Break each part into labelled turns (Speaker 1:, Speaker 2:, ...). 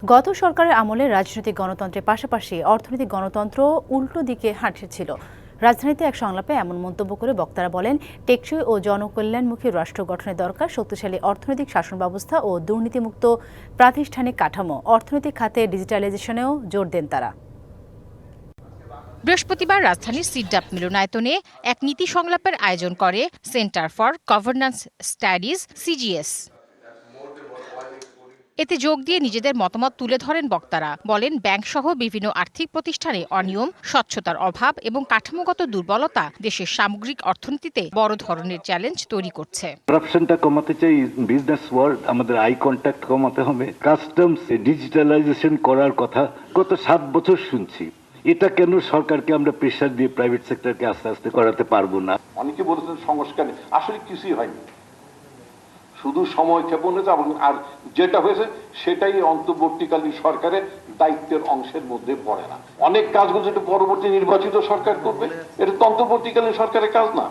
Speaker 1: গত সরকারের আমলে রাজনৈতিক গণতন্ত্রের পাশাপাশি অর্থনৈতিক গণতন্ত্র উল্টো দিকে হাঁটছিল। রাজধানীতে এক সংলাপে এমন মন্তব্য করে বক্তারা বলেন, টেকসই ও জনকল্যাণমুখী রাষ্ট্র গঠনের দরকার শক্তিশালী অর্থনৈতিক শাসন ব্যবস্থা ও দুর্নীতিমুক্ত প্রাতিষ্ঠানিক কাঠামো। অর্থনৈতিক খাতে ডিজিটালাইজেশনেও জোর দেন তারা।
Speaker 2: বৃহস্পতিবার রাজধানীর সিডাপ মিলনায়তনে এক নীতি সংলাপের আয়োজন করে centre for governance studies CGS. এতে যোগ দিয়ে নিজেদের মতামত তুলে ধরেন বক্তারা। বলেন, ব্যাংকসহ বিভিন্ন আর্থিক প্রতিষ্ঠানে অনিয়ম, স্বচ্ছতার অভাব এবং কাঠামোগত দুর্বলতা দেশের সামগ্রিক অর্থনীতিতে বড় ধরনের চ্যালেঞ্জ তৈরি করছে।
Speaker 3: করাপশনটা কমাতে চাই, বিজনেস ওয়ার্ল্ড আমাদের আই কন্ট্যাক্ট কমাতে হবে, কাস্টমস ডিজিটালাইজেশন করার কথা গত 7 বছর শুনছি। এটা কেন সরকারকে আমরা প্রেসার দিয়ে প্রাইভেট সেক্টরকে আস্তে আস্তে করাতে পারবো না?
Speaker 4: অনেকে বলেছেন সংস্কার আসলে কিছুই হয়নি, শুধু সময় ক্ষেপণ হয়েছে। আর যেটা হয়েছে সেটাই অন্তর্বর্তীকালীন সরকারের দায়িত্বের অংশের মধ্যে পড়ে না। অনেক কাজগুলো যেটা পরবর্তী নির্বাচিত সরকার করবে, এটা তো অন্তর্বর্তীকালীন সরকারের কাজ না।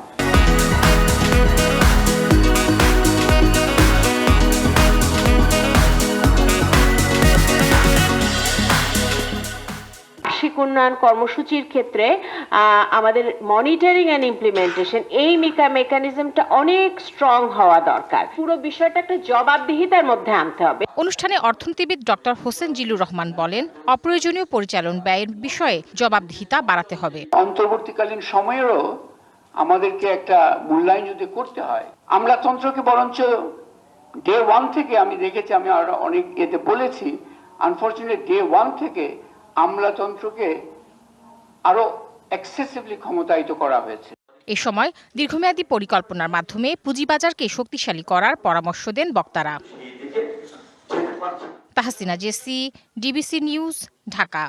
Speaker 5: বার্ষিক উন্নয়ন কর্মসূচির ক্ষেত্রে আমাদের মনিটরিং এন্ড ইমপ্লিমেন্টেশন এই মেকানিজমটা অনেক স্ট্রং হওয়া দরকার। পুরো বিষয়টা একটা জবাবদিহিতার মধ্যে আনতে হবে।
Speaker 2: অনুষ্ঠানে অর্থনীতিবিদ ডক্টর হোসেন জিল্লুর রহমান বলেন, অপ্রয়োজনীয় পরিচালন ব্যয়ের বিষয়ে জবাবদিহিতা বাড়াতে হবে।
Speaker 6: অন্তর্বর্তীকালীন সময়েরও আমাদেরকে একটা মূল্যায়ন যদি করতে হয়, আমলাতন্ত্রকে বরঞ্চ ডে 1 থেকে আমি দেখেছি, আমি আরো অনেক এতে বলেছি, আনফরচুনেটলি ডে 1 থেকে আমলাতন্ত্রকে আরো এক্সেসিভলি ক্ষমতায়িত করা হয়েছে।
Speaker 2: এ সময় দীর্ঘমেয়াদী পরিকল্পনার মাধ্যমে পুঁজিবাজারকে শক্তিশালী করার পরামর্শ দেন বক্তারা। Tahsina Jessy, DBC news, Dhaka.